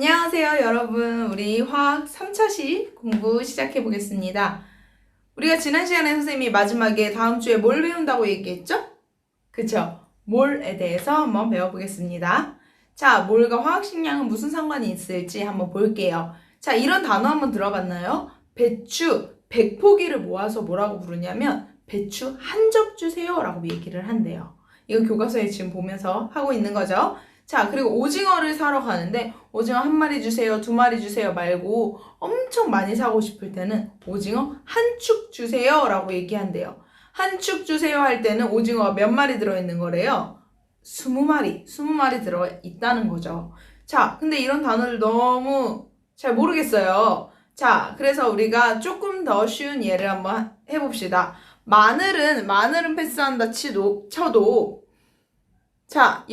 안녕하세요, 여러분. 우리 화학 3차시 공부 시작해 보겠습니다. 우리가 지난 시간에 선생님이 마지막에 다음 주에 뭘 배운다고 얘기했죠? 그쵸? 몰에 대해서 한번 배워보겠습니다. 자, 몰과 화학식량은 무슨 상관이 있을지 한번 볼게요. 자, 이런 단어 한번 들어봤나요? 배추 100포기를 모아서 뭐라고 부르냐면 배추 한 접 주세요 라고 얘기를 한대요. 이거 교과서에 지금 보면서 하고 있는 거죠. 자, 그리고 오징어를 사러 가는데 오징어 한 마리 주세요, 두 마리 주세요 말고 엄청 많이 사고 싶을 때는 오징어 한 축 주세요 라고 얘기한대요. 한 축 주세요 할 때는 오징어가 몇 마리 들어있는 거래요? 20마리 들어있다는 거죠. 자, 근데 이런 단어를 너무 잘 모르겠어요. 자, 그래서 우리가 조금 더 쉬운 예를 한번 해봅시다. 마늘은 패스한다 쳐도 자,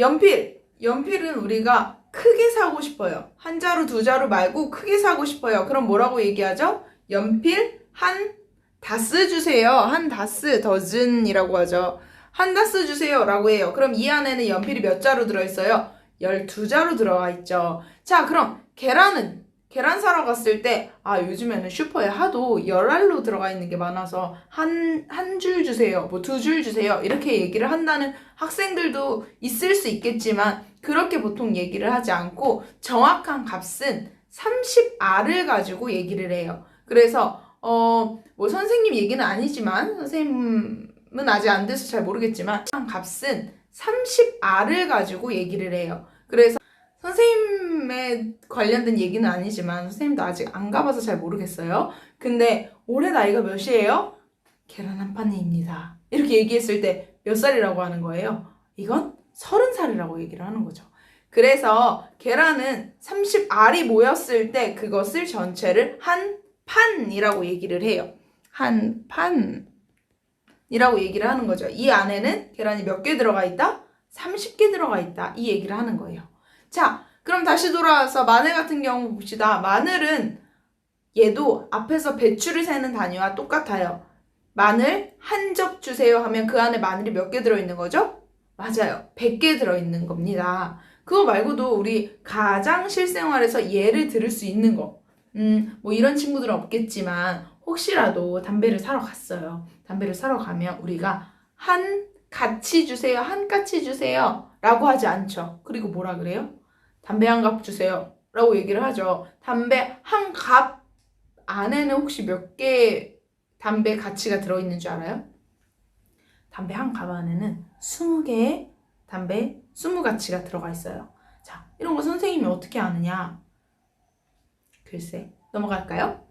연필은 우리가 크게 사고 싶어요. 한 자루, 두 자루 말고 크게 사고 싶어요. 그럼 뭐라고 얘기하죠? 연필 한 다스 주세요. 한 다스, 더즌이라고 하죠. 한 다스 주세요 라고 해요. 그럼 이 안에는 연필이 몇 자루 들어있어요? 12자루 들어가 있죠. 자, 그럼 계란 사러 갔을 때 요즘에는 슈퍼에 하도 열알로 들어가 있는 게 많아서 한 줄 주세요, 뭐 2줄 주세요 이렇게 얘기를 한다는 학생들도 있을 수 있겠지만 그렇게 보통 얘기를 하지 않고 정확한 값은 30알을 가지고 얘기를 해요. 그래서 뭐 선생님 얘기는 아니지만 선생님은 아직 안 돼서 잘 모르겠지만 값은 30알을 가지고 얘기를 해요. 그래서 선생님에 관련된 얘기는 아니지만 선생님도 아직 안 가봐서 잘 모르겠어요. 근데 올해 나이가 몇이에요? 계란 한 판입니다. 이렇게 얘기했을 때 몇 살이라고 하는 거예요? 이건 30살이라고 얘기를 하는 거죠. 그래서 계란은 30알이 모였을 때 그것을 전체를 한 판이라고 얘기를 해요. 한 판이라고 얘기를 하는 거죠. 이 안에는 계란이 몇 개 들어가 있다? 30개 들어가 있다. 이 얘기를 하는 거예요. 자, 그럼 다시 돌아와서 마늘 같은 경우 봅시다. 마늘은 얘도 앞에서 배추를 세는 단위와 똑같아요. 마늘 한 접 주세요 하면 그 안에 마늘이 몇 개 들어있는 거죠? 맞아요. 100개 들어있는 겁니다. 그거 말고도 우리 가장 실생활에서 예를 들을 수 있는 거. 뭐 이런 친구들은 없겠지만 혹시라도 담배를 사러 갔어요. 담배를 사러 가면 우리가 한 가치 주세요, 한 가치 주세요 라고 하지 않죠. 그리고 뭐라 그래요? 담배 한 갑 주세요 라고 얘기를 하죠. 담배 한 갑 안에는 혹시 몇 개 담배 가치가 들어있는 줄 알아요? 담배 한 갑 안에는 20개의 담배 20가치가 들어가 있어요. 자, 이런 거 선생님이 어떻게 아느냐? 글쎄, 넘어갈까요?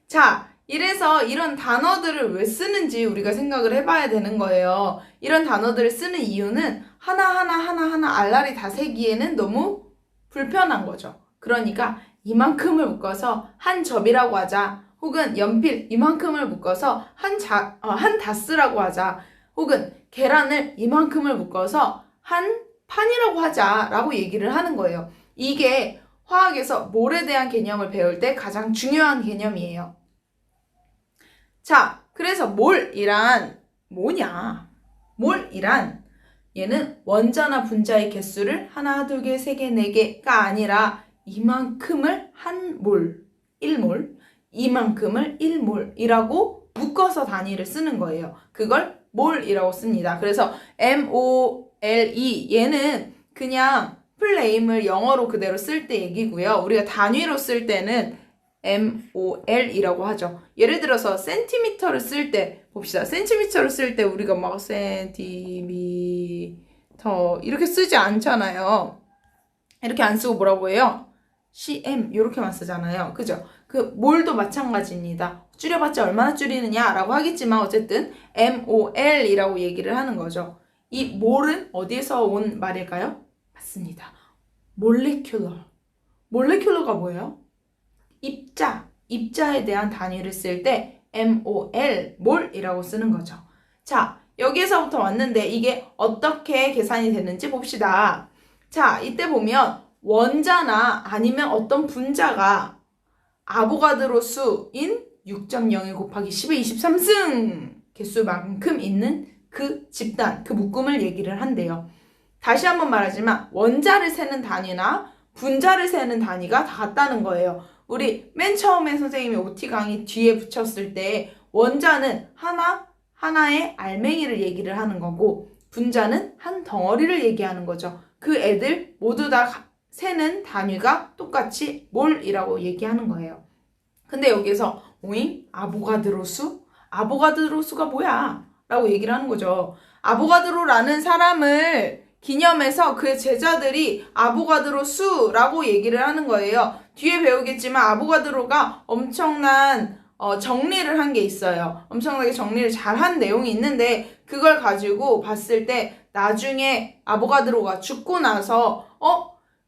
자, 이래서 이런 단어들을 왜 쓰는지 우리가 생각을 해봐야 되는 거예요. 이런 단어들을 쓰는 이유는 하나하나 알라리 다 세기에는 너무 불편한 거죠. 그러니까 이만큼을 묶어서 한 접이라고 하자. 혹은 연필 이만큼을 묶어서 한 다스라고 하자. 혹은 계란을 이만큼을 묶어서 한 판이라고 하자라고 얘기를 하는 거예요. 이게 화학에서 몰에 대한 개념을 배울 때 가장 중요한 개념이에요. 자, 그래서 몰이란 뭐냐? 몰이란 얘는 원자나 분자의 개수를 하나, 두 개, 세 개, 네 개가 아니라 이만큼을 한 몰, 1몰, 이만큼을 1몰이라고 묶어서 단위를 쓰는 거예요. 그걸 몰이라고 씁니다. 그래서 MOLE 얘는 그냥 플레임을 영어로 그대로 쓸 때 얘기고요. 우리가 단위로 쓸 때는 MOL이라고 하죠. 예를 들어서 센티미터를 쓸 때 봅시다. 센티미터를 쓸 때 우리가 막 센티미터 이렇게 쓰지 않잖아요. 이렇게 안 쓰고 뭐라고 해요? CM 이렇게만 쓰잖아요. 그죠? 그 몰도 마찬가지입니다. 줄여봤자 얼마나 줄이느냐 라고 하겠지만 어쨌든 MOL이라고 얘기를 하는 거죠. 이 몰은 어디에서 온 말일까요? 맞습니다. 몰레큘러가 뭐예요? 입자에 대한 단위를 쓸 때 MOL, 몰이라고 쓰는 거죠. 자, 여기에서부터 왔는데 이게 어떻게 계산이 되는지 봅시다. 자, 이때 보면 원자나 아니면 어떤 분자가 아보가드로 수인 6.01 곱하기 10의 23승 개수만큼 있는 그 집단, 그 묶음을 얘기를 한대요. 다시 한번 말하지만 원자를 세는 단위나 분자를 세는 단위가 다 같다는 거예요. 우리 맨 처음에 선생님이 OT 강의 뒤에 붙였을 때 원자는 하나의 알맹이를 얘기를 하는 거고 분자는 한 덩어리를 얘기하는 거죠. 그 애들 모두 다 세는 단위가 똑같이 몰이라고 얘기하는 거예요. 근데 여기서 오잉? 아보가드로 수? 아보가드로 수가 뭐야? 라고 얘기를 하는 거죠. 아보가드로라는 사람을 기념해서 그 제자들이 아보가드로 수라고 얘기를 하는 거예요. 뒤에 배우겠지만 아보가드로가 엄청난 정리를 한 게 있어요. 엄청나게 정리를 잘한 내용이 있는데 그걸 가지고 봤을 때 나중에 아보가드로가 죽고 나서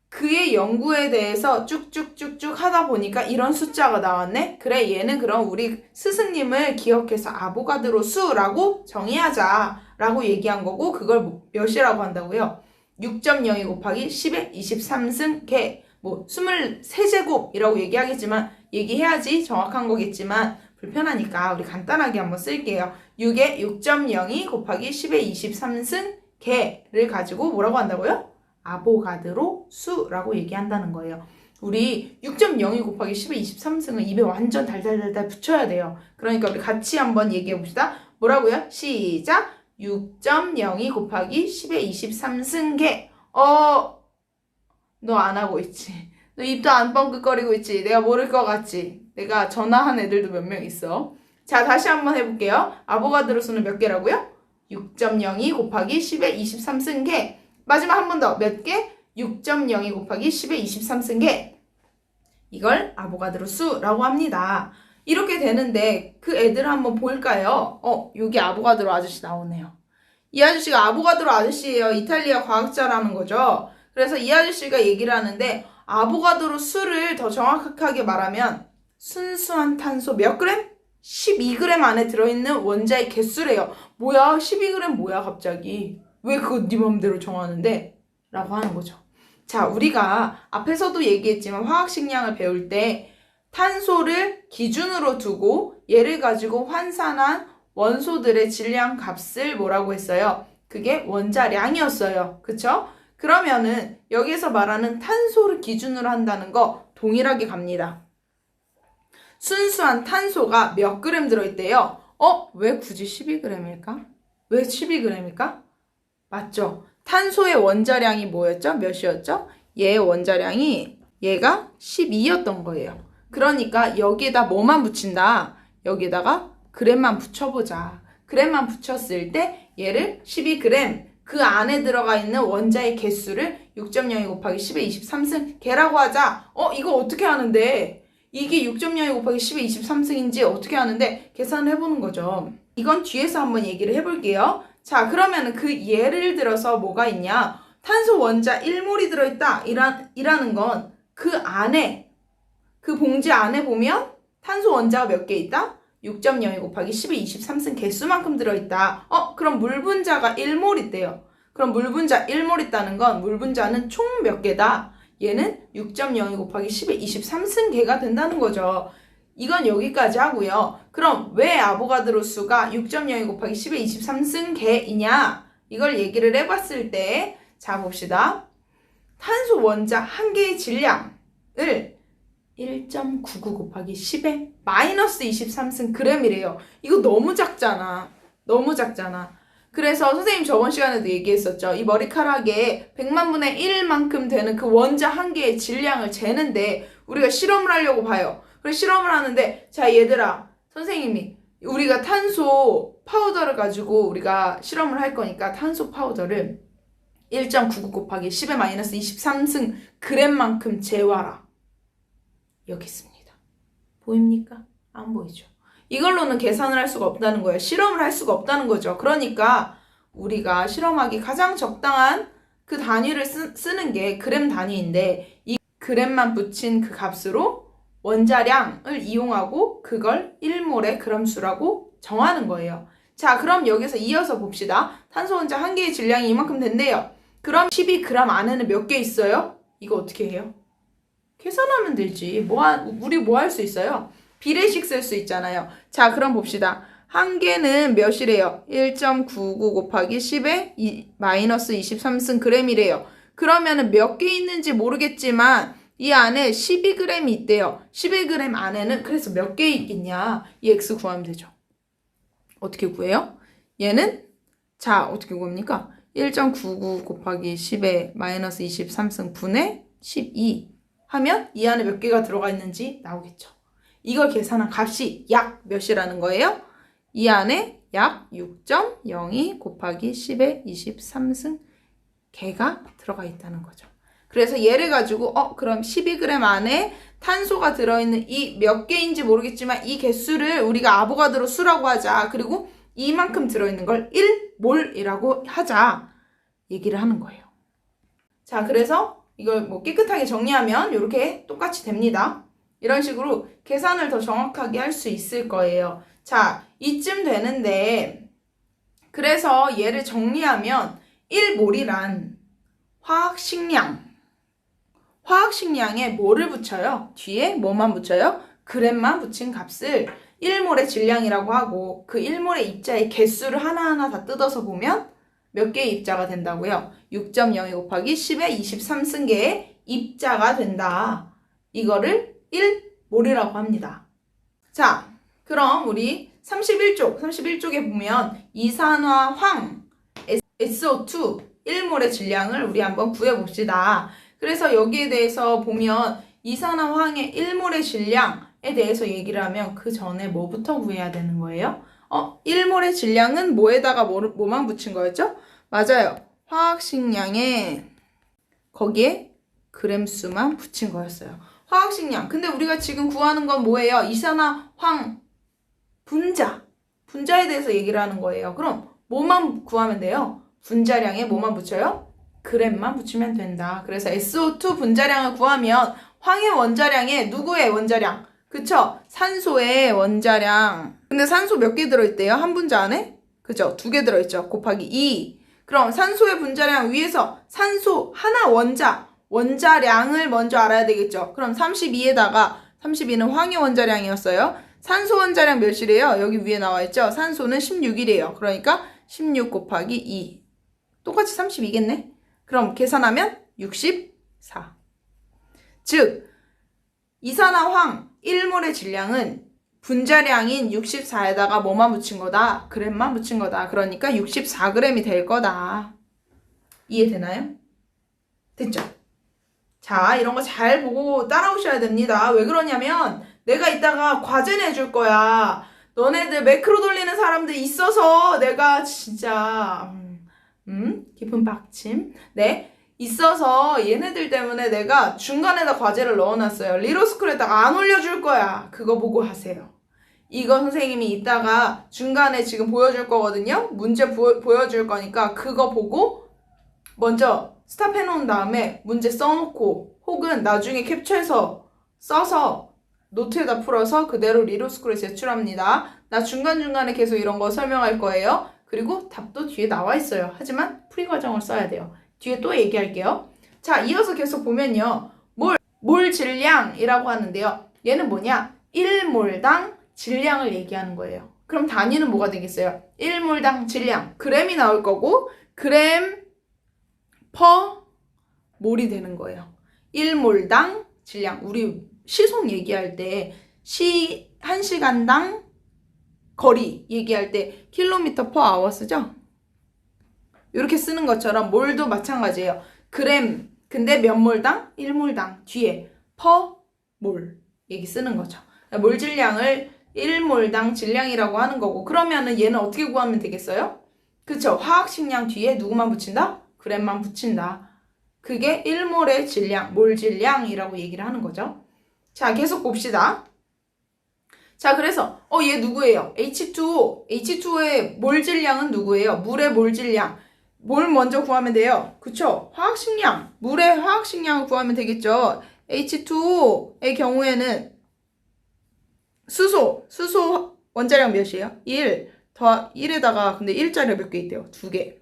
그의 연구에 대해서 쭉쭉쭉쭉 하다 보니까 이런 숫자가 나왔네? 그래, 얘는 그럼 우리 스승님을 기억해서 아보가드로 수라고 정의하자 라고 얘기한 거고 그걸 몇이라고 한다고요? 6.02 곱하기 10의 23승 개 23제곱이라고 얘기하겠지만 얘기해야지 정확한 거겠지만 불편하니까 우리 간단하게 한번 쓸게요. 6의 6.02 곱하기 10의 23승 개를 가지고 뭐라고 한다고요? 아보가드로 수라고 얘기한다는 거예요. 우리 6.02 곱하기 10의 23승은 입에 완전 달달달달 붙여야 돼요. 그러니까 우리 같이 한번 얘기해 봅시다. 뭐라고요? 시작! 6.02 곱하기 10의 23승계. 너 안 하고 있지? 너 입도 안 뻥긋거리고 있지? 내가 모를 것 같지? 내가 전화한 애들도 몇 명 있어. 자, 다시 한번 해볼게요. 아보가드로 수는 몇 개라고요? 6.02 곱하기 10의 23승계. 마지막 한 번 더. 몇 개? 6.02 곱하기 10의 23승계. 이걸 아보가드로 수라고 합니다. 이렇게 되는데 그 애들 한번 볼까요? 여기 아보가드로 아저씨 나오네요. 이 아저씨가 아보가드로 아저씨예요. 이탈리아 과학자라는 거죠. 그래서 이 아저씨가 얘기를 하는데 아보가드로 수를 더 정확하게 말하면 순수한 탄소 몇 그램? 12g 안에 들어있는 원자의 개수래요. 뭐야? 12g 뭐야 갑자기? 왜 그거 네 맘대로 정하는데? 라고 하는 거죠. 자, 우리가 앞에서도 얘기했지만 화학식량을 배울 때 탄소를 기준으로 두고 얘를 가지고 환산한 원소들의 질량 값을 뭐라고 했어요? 그게 원자량이었어요. 그쵸? 그러면은 여기서 말하는 탄소를 기준으로 한다는 거 동일하게 갑니다. 순수한 탄소가 몇 그램 들어있대요? 왜 굳이 12g일까? 왜 12g일까? 맞죠? 탄소의 원자량이 뭐였죠? 몇이었죠? 얘의 원자량이 얘가 12였던 거예요. 그러니까 여기에다 뭐만 붙인다? 여기에다가 그램만 붙여보자. 그램만 붙였을 때 얘를 12g 그 안에 들어가 있는 원자의 개수를 6.02 곱하기 10의 23승 개라고 하자. 이거 어떻게 하는데? 이게 6.02 곱하기 10의 23승인지 어떻게 하는데? 계산을 해보는 거죠. 이건 뒤에서 한번 얘기를 해볼게요. 자, 그러면 그 예를 들어서 뭐가 있냐? 탄소 원자 1몰이 들어있다. 이라는 건 그 안에, 그 봉지 안에 보면 탄소 원자가 몇 개 있다? 6.02 곱하기 10의 23승 개수만큼 들어있다. 그럼 물 분자가 1몰 있대요. 그럼 물 분자 1몰 있다는 건 물 분자는 총 몇 개다? 얘는 6.02 곱하기 10의 23승 개가 된다는 거죠. 이건 여기까지 하고요. 그럼 왜 아보가드로 수가 6.02 곱하기 10의 23승 개이냐? 이걸 얘기를 해봤을 때, 자 봅시다. 탄소 원자 한 개의 질량을 1.99 곱하기 10의 마이너스 23승 g이래요. 이거 너무 작잖아. 너무 작잖아. 그래서 선생님 저번 시간에도 얘기했었죠. 이 머리카락에 100만 분의 1만큼 되는 그 원자 한 개의 질량을 재는데 우리가 실험을 하려고 봐요. 그래서 실험을 하는데 자 얘들아 선생님이 우리가 탄소 파우더를 가지고 우리가 실험을 할 거니까 탄소 파우더를 1.99 곱하기 10의 마이너스 23승 g만큼 재와라. 여기 있습니다. 보입니까? 안 보이죠? 이걸로는 계산을 할 수가 없다는 거예요. 실험을 할 수가 없다는 거죠. 그러니까 우리가 실험하기 가장 적당한 그 단위를 쓰는 게 그램 단위인데 이 그램만 붙인 그 값으로 원자량을 이용하고 그걸 1몰의 그램수라고 정하는 거예요. 자, 그럼 여기서 이어서 봅시다. 탄소 원자 한 개의 질량이 이만큼 된대요. 그럼 12g 안에는 몇 개 있어요? 이거 어떻게 해요? 계산하면 되지. 우리 뭐 할 수 있어요? 비례식 쓸 수 있잖아요. 자, 그럼 봅시다. 한 개는 몇이래요? 1.99 곱하기 10의 마이너스 23승 g이래요. 그러면은 몇 개 있는지 모르겠지만 이 안에 12g이 있대요. 12g 안에는 그래서 몇 개 있겠냐? 이 x 구하면 되죠. 어떻게 구해요? 얘는 자 어떻게 구합니까? 1.99 곱하기 10의 마이너스 23승 분의 12 하면 이 안에 몇 개가 들어가 있는지 나오겠죠. 이걸 계산한 값이 약 몇이라는 거예요? 이 안에 약 6.02 곱하기 10의 23승 개가 들어가 있다는 거죠. 그래서 얘를 가지고 그럼 12g 안에 탄소가 들어있는 이 몇 개인지 모르겠지만 이 개수를 우리가 아보가드로 수라고 하자. 그리고 이만큼 들어있는 걸 1몰이라고 하자. 얘기를 하는 거예요. 자, 그래서 이걸 뭐 깨끗하게 정리하면 이렇게 똑같이 됩니다. 이런 식으로 계산을 더 정확하게 할 수 있을 거예요. 자, 이쯤 되는데 그래서 얘를 정리하면 1몰이란 화학식량에 뭐를 붙여요? 뒤에 뭐만 붙여요? g만 붙인 값을 1몰의 질량이라고 하고 그 1몰의 입자의 개수를 하나하나 다 뜯어서 보면 몇 개의 입자가 된다고요? 6.02 곱하기 10의 23승계의 입자가 된다. 이거를 1몰이라고 합니다. 자, 그럼 우리 31쪽에 보면 이산화황 SO2 1몰의 질량을 우리 한번 구해봅시다. 그래서 여기에 대해서 보면 이산화황의 1몰의 질량에 대해서 얘기를 하면 그 전에 뭐부터 구해야 되는 거예요? 1몰의 질량은 뭐에다가 뭐만 붙인 거였죠? 맞아요. 화학식량에 거기에 g수만 붙인 거였어요. 화학식량. 근데 우리가 지금 구하는 건 뭐예요? 이산화황 분자에 대해서 얘기를 하는 거예요. 그럼 뭐만 구하면 돼요? 분자량에 뭐만 붙여요? g만 붙이면 된다. 그래서 SO2 분자량을 구하면 황의 원자량에 누구의 원자량? 그쵸? 산소의 원자량. 근데 산소 몇 개 들어있대요? 한 분자 안에? 그죠? 2개 들어있죠? 곱하기 2. 그럼 산소의 분자량 위에서 산소 하나 원자량을 먼저 알아야 되겠죠? 그럼 32에다가 32는 황의 원자량이었어요. 산소 원자량 몇이래요? 여기 위에 나와있죠? 산소는 16이래요. 그러니까 16 곱하기 2. 똑같이 32겠네? 그럼 계산하면 64. 즉 이산화황 1몰의 질량은 분자량인 64에다가 뭐만 붙인 거다? g만 붙인 거다. 그러니까 64g이 될 거다. 이해되나요? 됐죠? 자, 이런 거 잘 보고 따라오셔야 됩니다. 왜 그러냐면 내가 이따가 과제 내줄 거야. 너네들 매크로 돌리는 사람들 있어서 내가 진짜 깊은 박침. 네. 있어서 얘네들 때문에 내가 중간에다 과제를 넣어놨어요. 리로스쿨에다가 안 올려줄 거야. 그거 보고 하세요. 이거 선생님이 이따가 중간에 지금 보여줄 거거든요. 문제 보여줄 거니까 그거 보고 먼저 스탑해놓은 다음에 문제 써놓고 혹은 나중에 캡처해서 써서 노트에다 풀어서 그대로 리로스쿨에 제출합니다. 나 중간중간에 계속 이런 거 설명할 거예요. 그리고 답도 뒤에 나와 있어요. 하지만 풀이 과정을 써야 돼요. 뒤에 또 얘기할게요. 자, 이어서 계속 보면요. 몰 질량이라고 하는데요. 얘는 뭐냐? 1몰당 질량을 얘기하는 거예요. 그럼 단위는 뭐가 되겠어요? 1몰당 질량. g이 나올 거고 g per 몰이 되는 거예요. 1몰당 질량. 우리 시속 얘기할 때 1시간당 거리 얘기할 때 킬로미터 per hour 쓰죠? 이렇게 쓰는 것처럼 몰도 마찬가지예요. g 근데 몇 몰당? 1몰당 뒤에 per 몰 얘기 쓰는 거죠. 몰 질량을 1몰당 질량이라고 하는 거고 그러면은 얘는 어떻게 구하면 되겠어요? 그쵸? 화학식량 뒤에 누구만 붙인다? g만 붙인다. 그게 1몰의 질량, 몰 질량이라고 얘기를 하는 거죠. 자, 계속 봅시다. 자, 그래서 얘 누구예요? H2O. H2O의 몰 질량은 누구예요? 물의 몰 질량. 뭘 먼저 구하면 돼요? 그쵸? 화학식량. 물의 화학식량을 구하면 되겠죠? H2O의 경우에는 수소 원자량 몇이에요? 1 더하 1에다가 근데 1자리가 몇 개 있대요? 2개.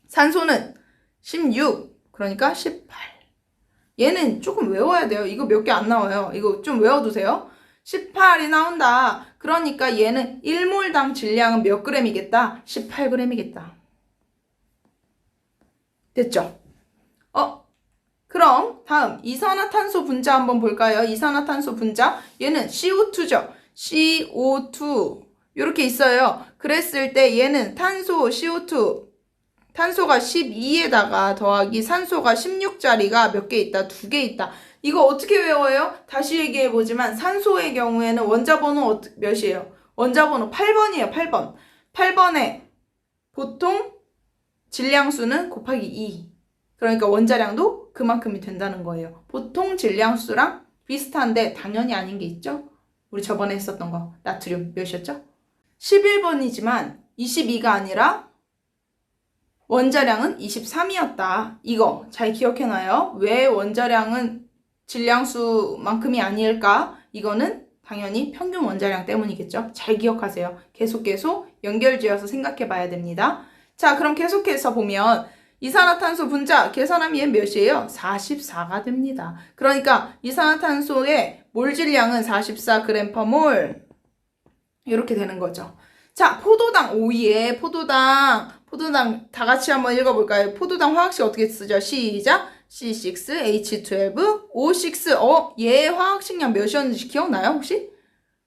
산소는 16. 그러니까 18. 얘는 조금 외워야 돼요. 이거 몇 개 안 나와요. 이거 좀 외워두세요. 18이 나온다. 그러니까 얘는 1몰당 질량은 몇 g이겠다? 18g이겠다. 됐죠? 다음 이산화탄소 분자 한번 볼까요? 이산화탄소 분자. 얘는 CO2죠. CO2 이렇게 있어요. 그랬을 때 얘는 탄소 CO2 탄소가 12에다가 더하기 산소가 16짜리가 몇 개 있다? 2개 있다. 이거 어떻게 외워요? 다시 얘기해보지만 산소의 경우에는 원자번호 몇이에요? 원자번호 8번이에요. 8번. 8번에 보통 질량수는 곱하기 2. 그러니까 원자량도 그만큼이 된다는 거예요. 보통 질량수랑 비슷한데 당연히 아닌 게 있죠? 우리 저번에 했었던 거. 나트륨 몇이었죠? 11번이지만 22가 아니라 원자량은 23이었다. 이거 잘 기억해놔요. 왜 원자량은 질량수만큼이 아닐까? 이거는 당연히 평균 원자량 때문이겠죠. 잘 기억하세요. 계속 연결지어서 생각해 봐야 됩니다. 자, 그럼 계속해서 보면 이산화탄소 분자 계산하면 얘 몇이에요? 44가 됩니다. 그러니까 이산화탄소의 몰 질량은 44g/몰 이렇게 되는 거죠. 자, 포도당 오이에 포도당 다 같이 한번 읽어볼까요? 포도당 화학식 어떻게 쓰죠? 시작! C6H12O6 얘 화학식량 몇이었는지 기억나요 혹시?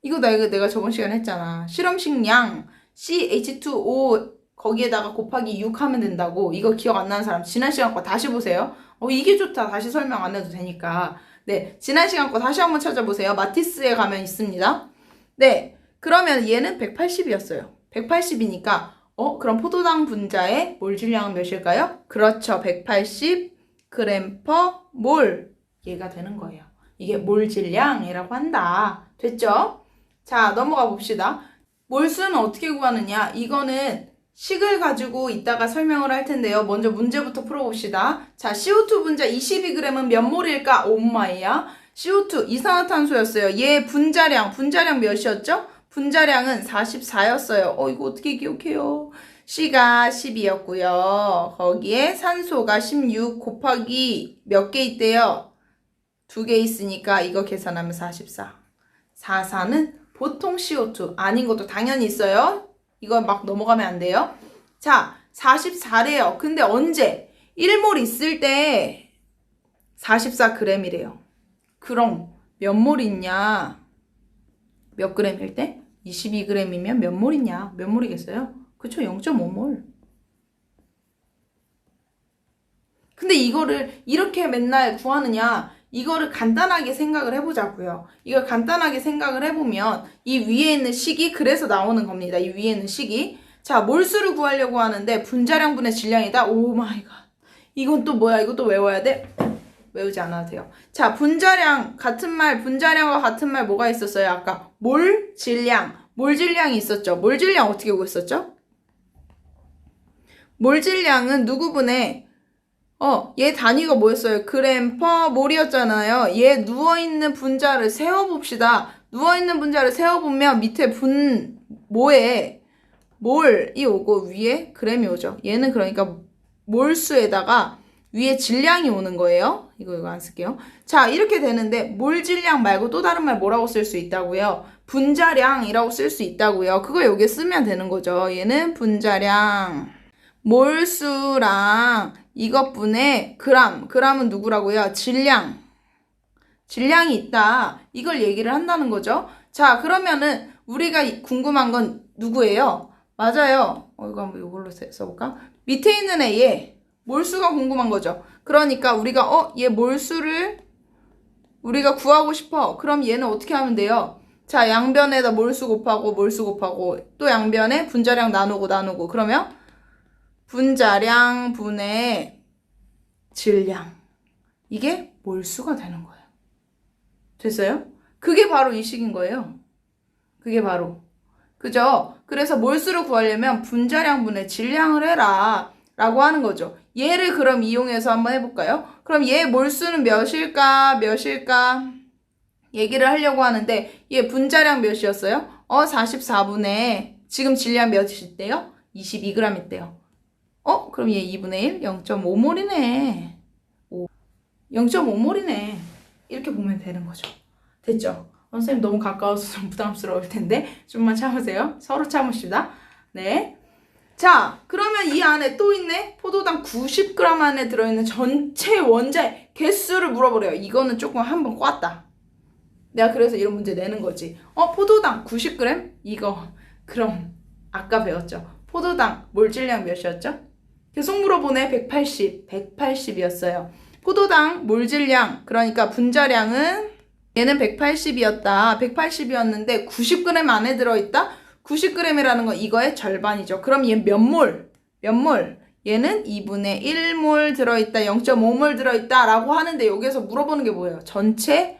이거 내가 저번 시간에 했잖아. 실험식량 CH2O 거기에다가 곱하기 6 하면 된다고. 이거 기억 안 나는 사람 지난 시간 거 다시 보세요. 이게 좋다. 다시 설명 안 해도 되니까. 네, 지난 시간 거 다시 한번 찾아보세요. 마티스에 가면 있습니다. 네, 그러면 얘는 180이었어요. 180이니까 그럼 포도당 분자의 몰 질량은 몇일까요? 그렇죠. 180g/몰 얘가 되는 거예요. 이게 몰 질량이라고 한다. 됐죠? 자, 넘어가 봅시다. 몰수는 어떻게 구하느냐? 이거는 식을 가지고 이따가 설명을 할 텐데요. 먼저 문제부터 풀어봅시다. 자, CO2 분자 22g은 몇 몰일까? 엄마야. CO2 이산화탄소였어요. 얘 분자량 몇이었죠? 분자량은 44였어요. 이거 어떻게 기억해요? C가 10이었고요. 거기에 산소가 16 곱하기 몇 개 있대요? 2개 있으니까 이거 계산하면 44. 44는 보통 CO2 아닌 것도 당연히 있어요. 이거 막 넘어가면 안 돼요. 자, 44래요. 근데 언제? 1몰 있을 때 44g이래요. 그럼 몇 몰 있냐? 몇 g일 때? 22g이면 몇 몰이냐? 몇 몰이겠어요? 그쵸? 0.5몰. 근데 이거를 이렇게 맨날 구하느냐? 이거를 간단하게 생각을 해보자고요. 이걸 간단하게 생각을 해보면 이 위에 있는 식이 그래서 나오는 겁니다. 이 위에 있는 식이. 자, 몰수를 구하려고 하는데 분자량분의 질량이다. 오 마이 갓. 이건 또 뭐야? 이것도 외워야 돼? 외우지 않아도 돼요. 자, 분자량과 같은 말 뭐가 있었어요? 아까 몰 질량이 있었죠. 몰 질량 어떻게 구했었죠? 몰 질량은 누구분의 얘 단위가 뭐였어요? g/몰이었잖아요. 얘 누워있는 분자를 세워봅시다. 누워있는 분자를 세워보면 밑에 뭐에 몰이 오고 위에 g이 오죠. 얘는 그러니까 몰수에다가 위에 질량이 오는 거예요. 이거 안 쓸게요. 자, 이렇게 되는데 몰 질량 말고 또 다른 말 뭐라고 쓸 수 있다고요? 분자량이라고 쓸 수 있다고요. 그거 여기에 쓰면 되는 거죠. 얘는 분자량. 몰수랑 이것분의 g은 누구라고요? 질량이 있다. 이걸 얘기를 한다는 거죠. 자, 그러면은 우리가 궁금한 건 누구예요? 맞아요. 이거 한번 이걸로 써볼까? 밑에 있는 애의 몰수가 궁금한 거죠. 그러니까 우리가 얘 몰수를 우리가 구하고 싶어. 그럼 얘는 어떻게 하면 돼요? 자, 양변에다 몰수 곱하고 또 양변에 분자량 나누고 그러면 분자량 분의 질량. 이게 몰수가 되는 거예요. 됐어요? 그게 바로 이 식인 거예요. 그게 바로. 그죠? 그래서 몰수를 구하려면 분자량 분의 질량을 해라. 라고 하는 거죠. 얘를 그럼 이용해서 한번 해볼까요? 그럼 얘 몰수는 몇일까? 얘기를 하려고 하는데 얘 분자량 몇이었어요? 44분의 지금 질량 몇이 있대요? 22g 있대요. 그럼 얘 2분의 1? 0.5몰이네. 0.5몰이네. 이렇게 보면 되는 거죠. 됐죠? 선생님 너무 가까워서 좀 부담스러울 텐데 좀만 참으세요. 서로 참읍시다. 네. 자, 그러면 이 안에 또 있네. 포도당 90g 안에 들어있는 전체 원자의 개수를 물어보래요. 이거는 조금 한번 꽈다. 내가 그래서 이런 문제 내는 거지. 포도당 90g? 이거 그럼 아까 배웠죠. 포도당 몰질량 몇이었죠? 계속 물어보네. 180, 180이었어요. 포도당 몰질량, 그러니까 분자량은 얘는 180이었다. 180이었는데 90g 안에 들어있다? 90g이라는 건 이거의 절반이죠. 그럼 얘 몇 몰? 몇 몰? 얘는 2분의 1몰 들어있다, 0.5몰 들어있다 라고 하는데 여기에서 물어보는 게 뭐예요? 전체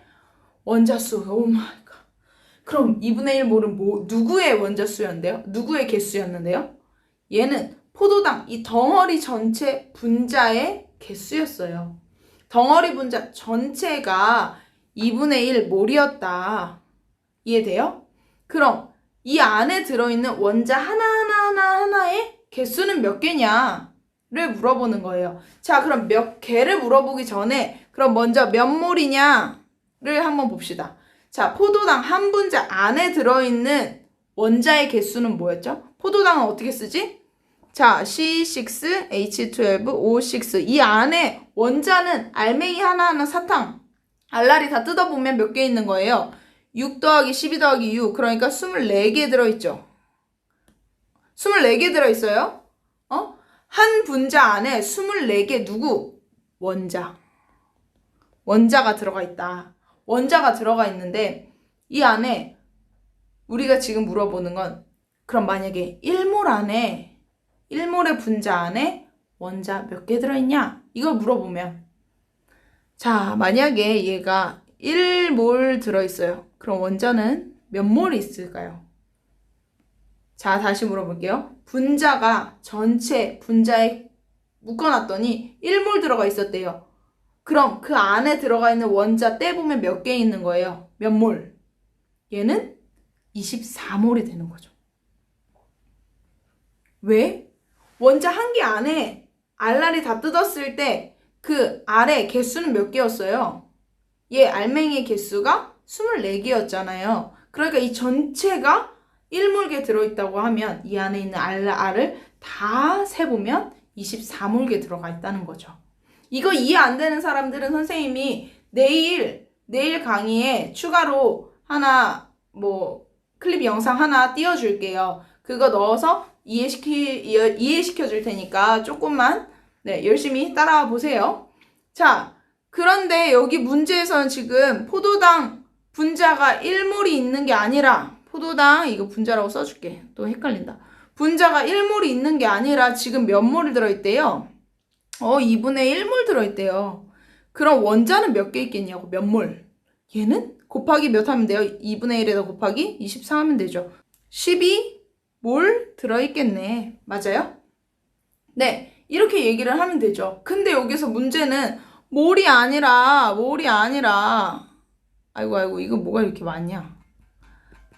원자수. 오 마이 갓. 그럼 2분의 1몰은 누구의 원자수였는데요? 누구의 개수였는데요? 얘는 포도당 이 덩어리 전체 분자의 개수였어요. 덩어리 분자 전체가 2분의 1 몰이었다. 이해돼요? 그럼 이 안에 들어있는 원자 하나의 개수는 몇 개냐를 물어보는 거예요. 자, 그럼 몇 개를 물어보기 전에 그럼 먼저 몇 몰이냐를 한번 봅시다. 자, 포도당 한 분자 안에 들어있는 원자의 개수는 뭐였죠? 포도당은 어떻게 쓰지? 자, C6H12O6 이 안에 원자는 알맹이 하나하나 사탕, 알알이 다 뜯어보면 몇 개 있는 거예요? 6 더하기 12 더하기 6 그러니까 24개 들어있죠. 24개 들어있어요. 한 분자 안에 24개 누구? 원자가 들어가 있다. 원자가 들어가 있는데 이 안에 우리가 지금 물어보는 건 그럼 만약에 1몰 안에 1몰의 분자 안에 원자 몇 개 들어있냐? 이걸 물어보면 자, 만약에 얘가 1몰 들어있어요. 그럼 원자는 몇 몰이 있을까요? 자, 다시 물어볼게요. 분자가 전체 분자에 묶어놨더니 1몰 들어가 있었대요. 그럼 그 안에 들어가 있는 원자 떼보면 몇 개 있는 거예요? 몇 몰? 얘는 24몰이 되는 거죠. 왜? 원자 한 개 안에 알알이 다 뜯었을 때 그 알의 개수는 몇 개였어요? 얘 알맹이의 개수가 24개였잖아요. 그러니까 이 전체가 1몰개 들어있다고 하면 이 안에 있는 알을 다 세보면 24몰개 들어가 있다는 거죠. 이거 이해 안 되는 사람들은 선생님이 내일 강의에 추가로 하나 클립 영상 하나 띄워줄게요. 그거 넣어서 이해시켜 줄 테니까 조금만 열심히 따라와 보세요. 자, 그런데 여기 문제에서는 지금 포도당 분자가 1몰이 있는 게 아니라 포도당 이거 분자라고 써줄게. 또 헷갈린다. 분자가 1몰이 있는 게 아니라 지금 몇 몰이 들어있대요? 2분의 1몰 들어있대요. 그럼 원자는 몇 개 있겠냐고. 몇 몰? 얘는 곱하기 몇 하면 돼요? 2분의 1에다 곱하기 24 하면 되죠. 12몰 들어있겠네. 맞아요? 네, 이렇게 얘기를 하면 되죠. 근데 여기서 문제는 몰이 아니라 아이고 이거 뭐가 이렇게 많냐.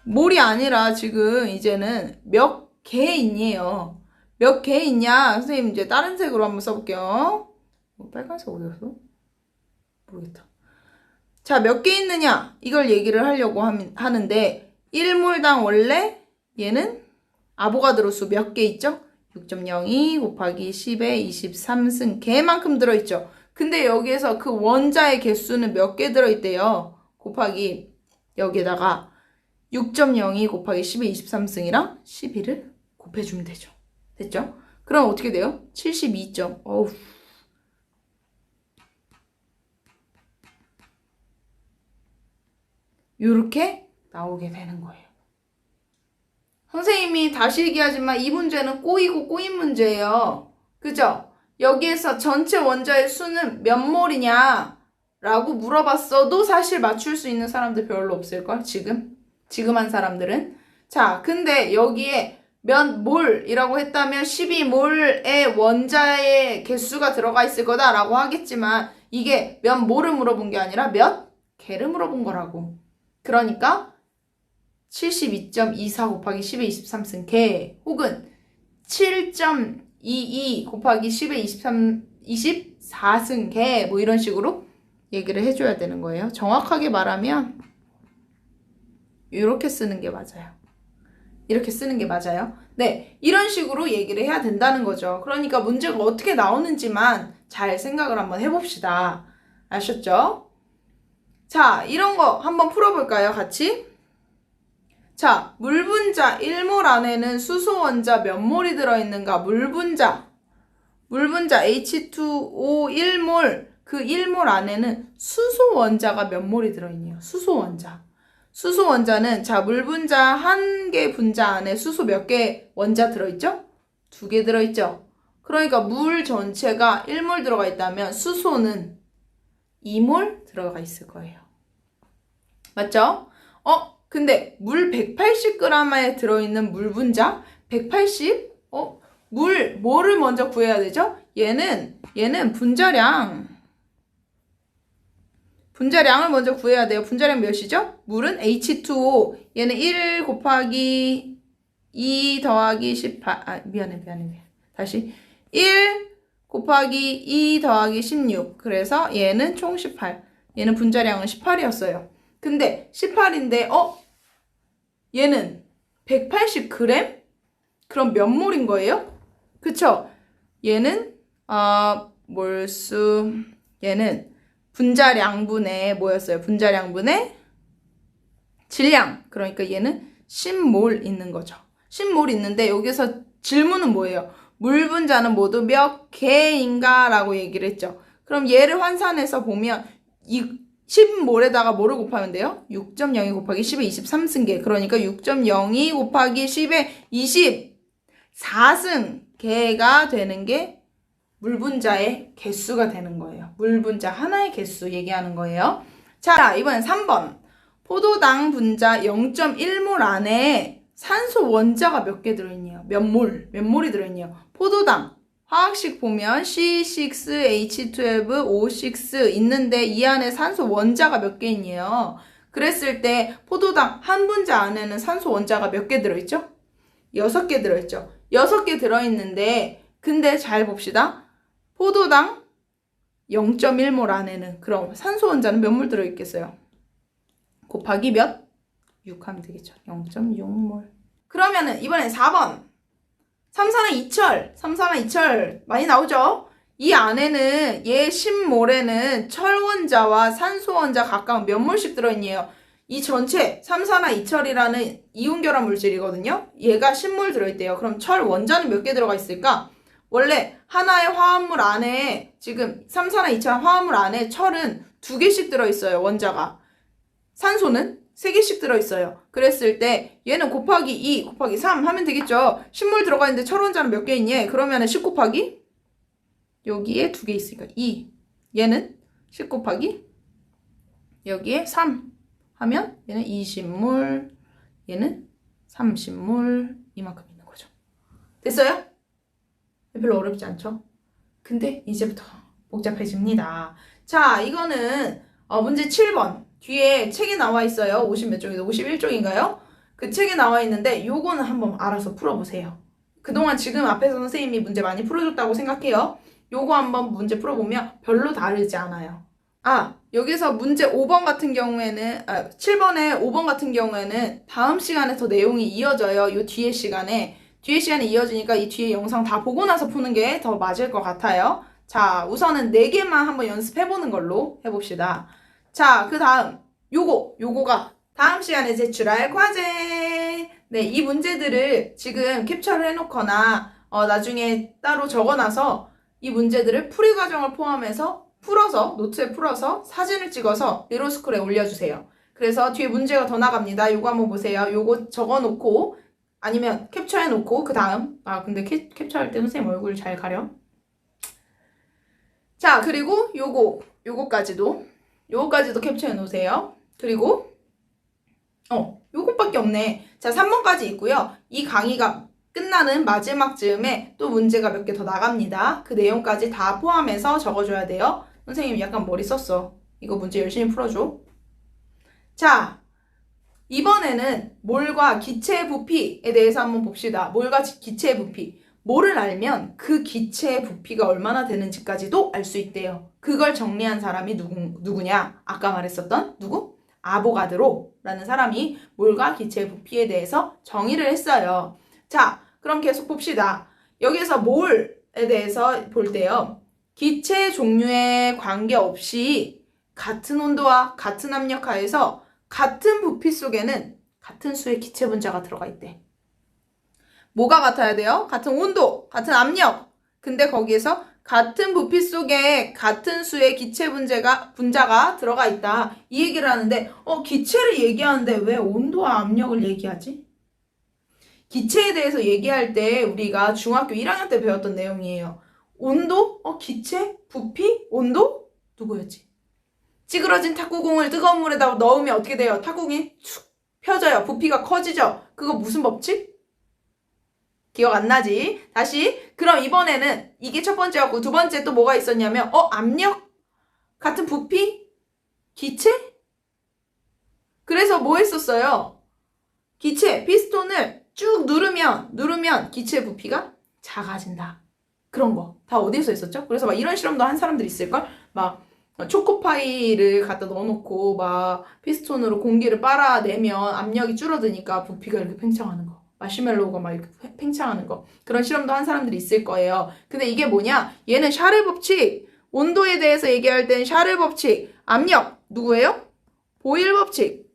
몰이 아니라 지금 이제는 몇 개 있니에요. 몇 개 있냐? 선생님 이제 다른 색으로 한번 써볼게요. 빨간색 어디 갔어? 모르겠다. 자, 몇 개 있느냐? 이걸 얘기를 하려고 하는데 1몰당 원래 얘는 아보가드로 수 몇 개 있죠? 6.02 곱하기 10에 23승 개만큼 들어있죠. 근데 여기에서 그 원자의 개수는 몇 개 들어있대요? 곱하기 여기에다가 6.02 곱하기 10에 23승이랑 12를 곱해주면 되죠. 됐죠? 그럼 어떻게 돼요? 72점. 어우. 요렇게 나오게 되는 거예요. 선생님이 다시 얘기하지만 이 문제는 꼬이고 꼬인 문제예요. 그죠? 여기에서 전체 원자의 수는 몇 몰이냐 라고 물어봤어도 사실 맞출 수 있는 사람들 별로 없을걸? 지금 한 사람들은. 자, 근데 여기에 몇 몰이라고 했다면 12몰의 원자의 개수가 들어가 있을 거다라고 하겠지만 이게 몇 몰을 물어본 게 아니라 몇 개를 물어본 거라고. 그러니까 72.24 곱하기 10의 23승 개 혹은 7.22 곱하기 10의 24승 개 뭐 이런 식으로 얘기를 해줘야 되는 거예요. 정확하게 말하면 이렇게 쓰는 게 맞아요. 이렇게 쓰는 게 맞아요. 네, 이런 식으로 얘기를 해야 된다는 거죠. 그러니까 문제가 어떻게 나오는지만 잘 생각을 한번 해봅시다. 아셨죠? 자, 이런 거 한번 풀어볼까요? 같이? 자, 물분자 1몰 안에는 수소 원자 몇 몰이 들어있는가? 물분자 H2O 1몰, 그 1몰 안에는 수소 원자가 몇 몰이 들어있네요. 수소 원자. 수소 원자는, 자, 물분자 한 개 분자 안에 수소 몇 개 원자 들어있죠? 2개 들어있죠? 그러니까 물 전체가 1몰 들어가 있다면 수소는 2몰 들어가 있을 거예요. 맞죠? 근데 물 180g에 들어있는 물 분자 180? 뭐를 먼저 구해야 되죠? 얘는 분자량을 먼저 구해야 돼요. 분자량 몇이죠? 물은 H2O. 얘는 1 곱하기 2 더하기 18. 미안해. 다시. 1 곱하기 2 더하기 16. 그래서 얘는 총 18. 얘는 분자량은 18이었어요. 근데 18인데, 얘는 180g? 그럼 몇 몰인 거예요? 그쵸? 얘는, 얘는 분자량분의 뭐였어요? 분자량분의 질량. 그러니까 얘는 10몰 있는 거죠. 10몰 있는데 여기서 질문은 뭐예요? 물 분자는 모두 몇 개인가? 라고 얘기를 했죠. 그럼 얘를 환산해서 보면 이 10몰에다가 뭐를 곱하면 돼요? 6.02 곱하기 10에 23승계. 그러니까 6.02 곱하기 10에 24승계가 되는 게 물분자의 개수가 되는 거예요. 물분자 하나의 개수 얘기하는 거예요. 자, 이번엔 3번. 포도당 분자 0.1몰 안에 산소 원자가 몇 개 들어있네요. 몇 몰이 들어있네요. 포도당. 화학식 보면 C6H12O6 있는데 이 안에 산소 원자가 몇 개 있네요. 그랬을 때 포도당 한 분자 안에는 산소 원자가 몇 개 들어있죠? 6개 들어있죠. 6개 들어있는데 근데 잘 봅시다. 포도당 0.1몰 안에는 그럼 산소 원자는 몇 몰 들어있겠어요? 곱하기 몇? 6 하면 되겠죠. 0.6몰. 그러면은 이번엔 4번. 삼산화이철 많이 나오죠? 이 안에는 얘 10몰에는 철 원자와 산소 원자 각각 몇 몰씩 들어있네요. 이 전체 삼산화이철이라는 이온결합 물질이거든요. 얘가 10몰 들어있대요. 그럼 철 원자는 몇 개 들어가 있을까? 원래 하나의 화합물 안에 지금 삼산화이철 화합물 안에 철은 2개씩 들어있어요. 원자가. 산소는 3개씩 들어있어요. 그랬을 때 얘는 곱하기 2 곱하기 3 하면 되겠죠. 10몰 들어가 있는데 철 원자는 몇 개 있니? 그러면은 10 곱하기 여기에 2개 있으니까 2. 얘는 10 곱하기 여기에 3 하면 얘는 20몰, 얘는 30몰 이만큼 있는 거죠. 됐어요? 별로 어렵지 않죠? 근데 이제부터 복잡해집니다. 자, 이거는 문제 7번. 뒤에 책에 나와 있어요. 50 몇 쪽이죠? 51쪽인가요? 그 책에 나와 있는데 요거는 한번 알아서 풀어보세요. 그동안 지금 앞에서 선생님이 문제 많이 풀어줬다고 생각해요. 요거 한번 문제 풀어보면 별로 다르지 않아요. 여기서 문제 5번 같은 경우에는 7번에 5번 같은 경우에는 다음 시간에 더 내용이 이어져요. 요 뒤에 시간에 이어지니까 이 뒤에 영상 다 보고 나서 푸는 게 더 맞을 것 같아요. 자, 우선은 4개만 한번 연습해보는 걸로 해봅시다. 자, 그 다음 요거가 다음 시간에 제출할 과제. 네, 이 문제들을 지금 캡처를 해놓거나 나중에 따로 적어놔서 이 문제들을 풀이 과정을 포함해서 노트에 풀어서 사진을 찍어서 리로스쿨에 올려주세요. 그래서 뒤에 문제가 더 나갑니다. 요거 한번 보세요. 요거 적어놓고 아니면 캡처해놓고 그 다음 근데 캡처할 때 선생님 얼굴 잘 가려. 자, 그리고 요거까지도 캡처해놓으세요. 그리고 요것밖에 없네. 자, 3번까지 있고요. 이 강의가 끝나는 마지막 즈음에 또 문제가 몇 개 더 나갑니다. 그 내용까지 다 포함해서 적어줘야 돼요. 선생님 약간 머리 썼어. 이거 문제 열심히 풀어줘. 자, 이번에는 몰과 기체의 부피에 대해서 한번 봅시다. 몰과 기체의 부피. 몰을 알면 그 기체의 부피가 얼마나 되는지까지도 알 수 있대요. 그걸 정리한 사람이 누구냐? 아까 말했었던 누구? 아보가드로라는 사람이 몰과 기체의 부피에 대해서 정의를 했어요. 자, 그럼 계속 봅시다. 여기서 몰에 대해서 볼 때요. 기체 종류에 관계없이 같은 온도와 같은 압력 하에서 같은 부피 속에는 같은 수의 기체 분자가 들어가 있대. 뭐가 같아야 돼요? 같은 온도, 같은 압력. 근데 거기에서 같은 부피 속에 같은 수의 기체 분자가 들어가 있다. 이 얘기를 하는데 기체를 얘기하는데 왜 온도와 압력을 얘기하지? 기체에 대해서 얘기할 때 우리가 중학교 1학년 때 배웠던 내용이에요. 온도? 기체? 부피? 온도? 누구였지? 찌그러진 탁구공을 뜨거운 물에다 넣으면 어떻게 돼요? 탁구공이 툭 펴져요. 부피가 커지죠? 그거 무슨 법칙? 기억 안 나지? 다시. 그럼 이번에는 이게 첫 번째였고 두 번째 또 뭐가 있었냐면 압력? 같은 부피? 기체? 그래서 뭐 했었어요? 기체, 피스톤을 쭉 누르면 기체 부피가 작아진다. 그런 거. 다 어디서 했었죠? 그래서 막 이런 실험도 한 사람들 있을걸? 막 초코파이를 갖다 넣어놓고 막 피스톤으로 공기를 빨아내면 압력이 줄어드니까 부피가 이렇게 팽창하는 거. 마시멜로우가 막 이렇게 팽창하는 거. 그런 실험도 한 사람들이 있을 거예요. 근데 이게 뭐냐? 얘는 샤를 법칙. 온도에 대해서 얘기할 때는 샤를 법칙. 압력. 누구예요? 보일 법칙.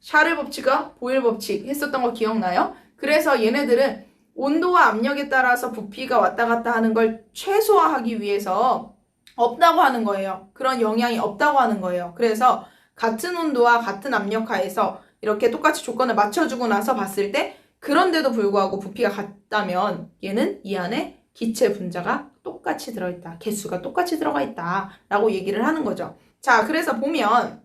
샤를 법칙과 보일 법칙 했었던 거 기억나요? 그래서 얘네들은 온도와 압력에 따라서 부피가 왔다 갔다 하는 걸 최소화하기 위해서 없다고 하는 거예요. 그런 영향이 없다고 하는 거예요. 그래서 같은 온도와 같은 압력 하에서 이렇게 똑같이 조건을 맞춰주고 나서 봤을 때 그런데도 불구하고 부피가 같다면 얘는 이 안에 기체 분자가 똑같이 들어있다. 개수가 똑같이 들어가 있다. 라고 얘기를 하는 거죠. 자, 그래서 보면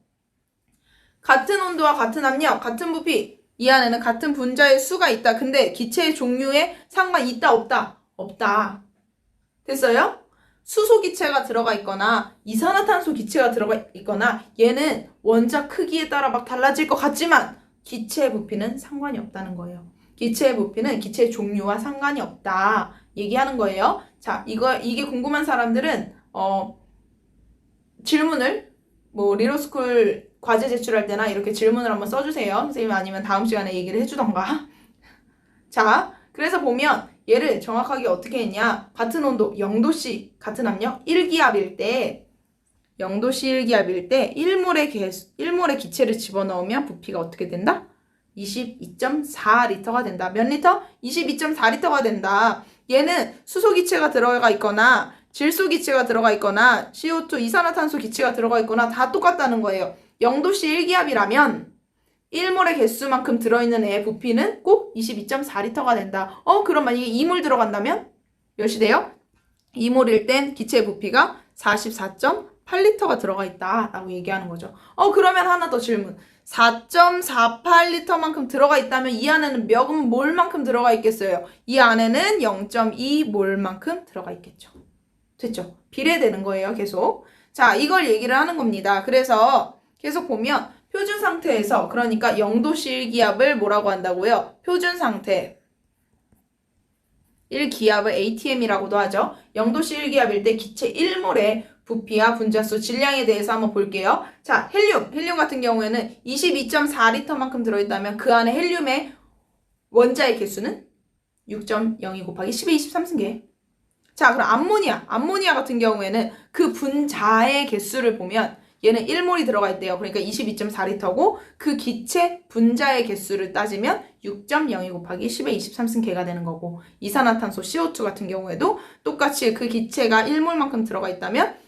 같은 온도와 같은 압력, 같은 부피 이 안에는 같은 분자의 수가 있다. 근데 기체의 종류에 상관이 있다, 없다? 없다. 됐어요? 수소 기체가 들어가 있거나 이산화탄소 기체가 들어가 있거나 얘는 원자 크기에 따라 막 달라질 것 같지만 기체의 부피는 상관이 없다는 거예요. 기체의 부피는 기체의 종류와 상관이 없다. 얘기하는 거예요. 자, 이게 궁금한 사람들은 질문을 리로스쿨 과제 제출할 때나 이렇게 질문을 한번 써주세요. 선생님 아니면 다음 시간에 얘기를 해주던가. 자, 그래서 보면 얘를 정확하게 어떻게 했냐. 같은 온도 0도씨 같은 압력 1기압일 때 0도씨 1기압일 때 1몰의 기체를 집어넣으면 부피가 어떻게 된다? 22.4리터가 된다. 몇 리터? 22.4리터가 된다. 얘는 수소 기체가 들어가 있거나 질소 기체가 들어가 있거나 CO2 이산화탄소 기체가 들어가 있거나 다 똑같다는 거예요. 0도씨 1기압이라면 1몰의 개수만큼 들어있는 애의 부피는 꼭 22.4리터가 된다. 그럼 만약에 2몰 들어간다면 몇이 돼요? 2몰일 땐 기체의 부피가 44.8리터가 들어가 있다 라고 얘기하는 거죠. 그러면 하나 더 질문. 4.48리터만큼 들어가 있다면 이 안에는 몇 몰만큼 들어가 있겠어요? 이 안에는 0.2몰만큼 들어가 있겠죠. 됐죠? 비례되는 거예요, 계속. 자, 이걸 얘기를 하는 겁니다. 그래서 계속 보면 표준 상태에서 그러니까 0도씨 1기압을 뭐라고 한다고요? 표준 상태 1기압을 ATM이라고도 하죠. 0도씨 1기압일 때 기체 1몰의 부피와 분자수, 질량에 대해서 한번 볼게요. 자, 헬륨 같은 경우에는 22.4리터만큼 들어있다면 그 안에 헬륨의 원자의 개수는 6.02 곱하기 10의 23승계. 자, 그럼 암모니아 같은 경우에는 그 분자의 개수를 보면 얘는 1몰이 들어가 있대요. 그러니까 22.4리터고 그 기체 분자의 개수를 따지면 6.02 곱하기 10의 23승계가 되는 거고 이산화탄소 CO2 같은 경우에도 똑같이 그 기체가 1몰만큼 들어가 있다면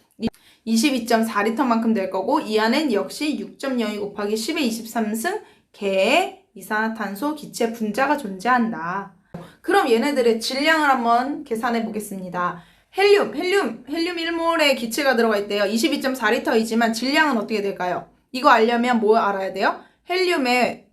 22.4리터만큼 될 거고 이 안엔 역시 6.02 곱하기 10의 23승 개의 이산화탄소 기체 분자가 존재한다. 그럼 얘네들의 질량을 한번 계산해 보겠습니다. 헬륨 1몰의 기체가 들어가 있대요. 22.4리터이지만 질량은 어떻게 될까요? 이거 알려면 뭐 알아야 돼요? 헬륨의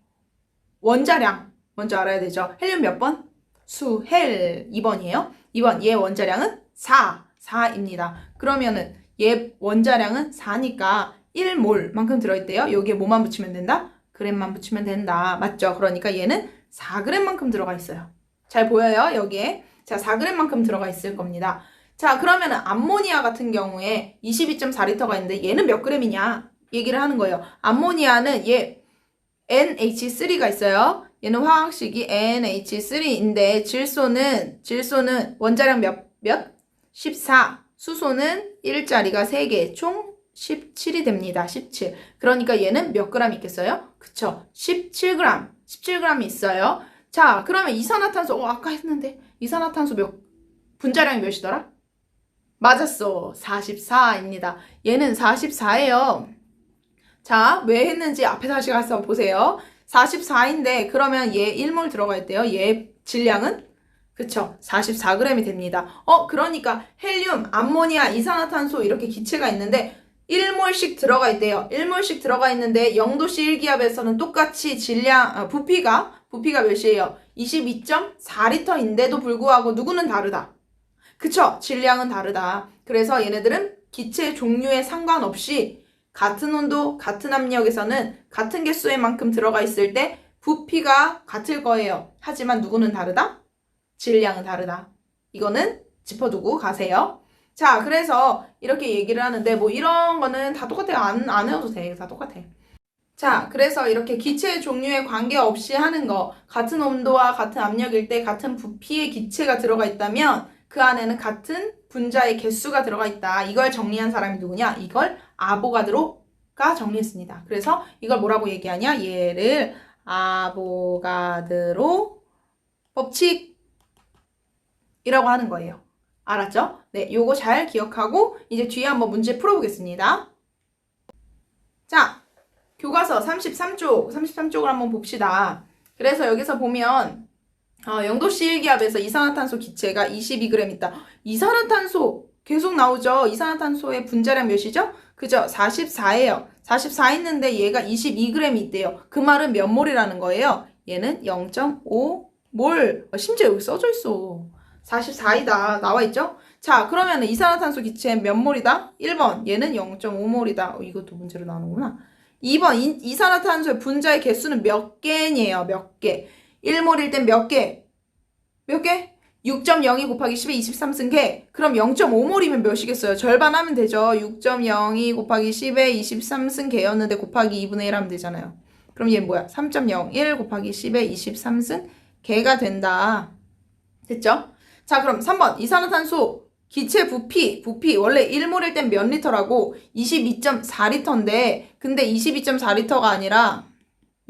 원자량 먼저 알아야 되죠. 헬륨 몇 번? 수헬 2번이에요. 2번 얘 원자량은 4입니다. 그러면은 얘 원자량은 4니까 1몰만큼 들어있대요. 여기에 뭐만 붙이면 된다? 그램만 붙이면 된다. 맞죠? 그러니까 얘는 4g만큼 들어가 있어요. 잘 보여요? 여기에. 자, 4g만큼 들어가 있을 겁니다. 자, 그러면은 암모니아 같은 경우에 22.4리터가 있는데 얘는 몇 g이냐? 얘기를 하는 거예요. 암모니아는 얘 NH3가 있어요. 얘는 화학식이 NH3인데 질소는 원자량 몇? 14. 수소는 1자리가 3개, 총 17이 됩니다. 17. 그러니까 얘는 몇 그램 있겠어요? 그쵸? 17g. 17g이 있어요. 자, 그러면 이산화탄소, 아까 했는데, 이산화탄소 분자량이 몇이더라? 맞았어. 44입니다. 얘는 44예요. 자, 왜 했는지 앞에 다시 가서 보세요. 44인데, 그러면 얘 1몰 들어가 있대요. 얘 질량은? 그쵸? 44g이 됩니다. 그러니까 헬륨, 암모니아, 이산화탄소 이렇게 기체가 있는데 1몰씩 들어가 있대요. 1몰씩 들어가 있는데 0도씨 1기압에서는 똑같이 부피가 몇이에요? 22.4리터인데도 불구하고 누구는 다르다. 그쵸? 질량은 다르다. 그래서 얘네들은 기체 종류에 상관없이 같은 온도, 같은 압력에서는 같은 개수의 만큼 들어가 있을 때 부피가 같을 거예요. 하지만 누구는 다르다? 질량은 다르다. 이거는 짚어두고 가세요. 자, 그래서 이렇게 얘기를 하는데 뭐 이런 거는 다 똑같아요. 안 해도 돼. 다 똑같아. 자, 그래서 이렇게 기체 종류에 관계없이 하는 거, 같은 온도와 같은 압력일 때 같은 부피의 기체가 들어가 있다면 그 안에는 같은 분자의 개수가 들어가 있다. 이걸 정리한 사람이 누구냐? 이걸 아보가드로가 정리했습니다. 그래서 이걸 뭐라고 얘기하냐? 얘를 아보가드로 법칙 이라고 하는 거예요. 알았죠? 네, 요거 잘 기억하고 이제 뒤에 한번 문제 풀어보겠습니다. 자, 교과서 33쪽을 한번 봅시다. 그래서 여기서 보면 0도씨 1기압에서 이산화탄소 기체가 22g 있다. 이산화탄소 계속 나오죠? 이산화탄소의 분자량 몇이죠? 그죠? 44예요. 44 있는데 얘가 22g 있대요. 그 말은 몇 몰이라는 거예요? 얘는 0.5몰. 심지어 여기 써져 있어. 44이다. 나와있죠? 자, 그러면 이산화탄소 기체 몇 몰이다? 1번. 얘는 0.5몰이다. 이것도 문제로 나오는구나. 2번. 이산화탄소의 분자의 개수는 몇 개니에요? 몇 개. 1몰일 땐 몇 개? 몇 개? 6.02 곱하기 10의 23승 개. 그럼 0.5몰이면 몇이겠어요? 절반 하면 되죠. 6.02 곱하기 10의 23승 개였는데 곱하기 2분의 1 하면 되잖아요. 그럼 얘 뭐야? 3.01 곱하기 10의 23승 개가 된다. 됐죠? 자, 그럼 3번. 이산화탄소 기체 부피 원래 1몰일 땐 몇 리터라고? 22.4리터인데 근데 22.4리터가 아니라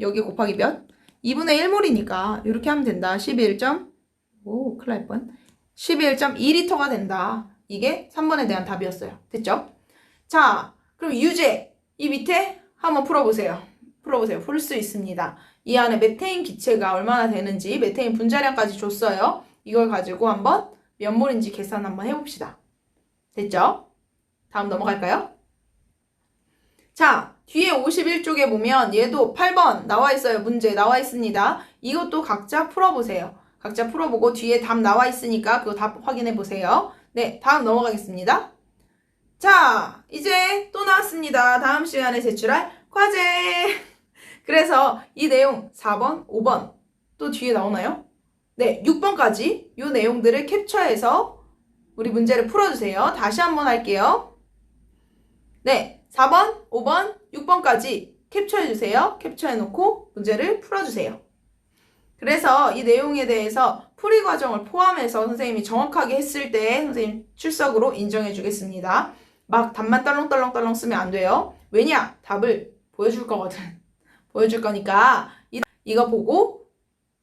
여기 곱하기 몇? 2분의 1몰이니까 이렇게 하면 된다. 큰일 날 뻔. 11.2리터가 된다. 이게 3번에 대한 답이었어요. 됐죠? 자, 그럼 유제 이 밑에 한번 풀어보세요. 풀 수 있습니다. 이 안에 메테인 기체가 얼마나 되는지 메테인 분자량까지 줬어요. 이걸 가지고 한번 몇 몰인지 계산 한번 해봅시다. 됐죠? 다음 넘어갈까요? 자, 뒤에 51쪽에 보면 얘도 8번 나와 있어요. 문제 나와 있습니다. 이것도 각자 풀어보세요. 각자 풀어보고 뒤에 답 나와 있으니까 그거 답 확인해 보세요. 네, 다음 넘어가겠습니다. 자, 이제 또 나왔습니다. 다음 시간에 제출할 과제. 그래서 이 내용 4번, 5번 또 뒤에 나오나요? 네, 6번까지 이 내용들을 캡처해서 우리 문제를 풀어주세요. 다시 한번 할게요. 네, 4번, 5번, 6번까지 캡처해주세요. 캡처해놓고 문제를 풀어주세요. 그래서 이 내용에 대해서 풀이 과정을 포함해서 선생님이 정확하게 했을 때 선생님 출석으로 인정해주겠습니다. 막 답만 떨렁떨렁 쓰면 안 돼요. 왜냐? 답을 보여줄 거거든. 보여줄 거니까 이거 보고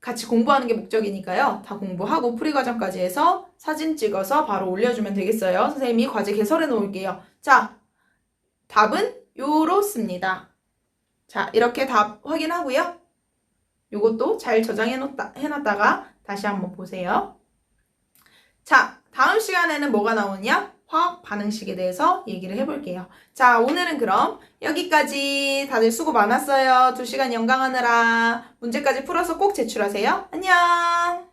같이 공부하는 게 목적이니까요. 다 공부하고 풀이 과정까지 해서 사진 찍어서 바로 올려주면 되겠어요. 선생님이 과제 개설해 놓을게요. 자, 답은 요렇습니다. 자, 이렇게 답 확인하고요. 요것도 잘 해놨다가 다시 한번 보세요. 자, 다음 시간에는 뭐가 나오냐? 화학 반응식에 대해서 얘기를 해볼게요. 자, 오늘은 그럼 여기까지. 다들 수고 많았어요. 2시간 연강하느라 문제까지 풀어서 꼭 제출하세요. 안녕!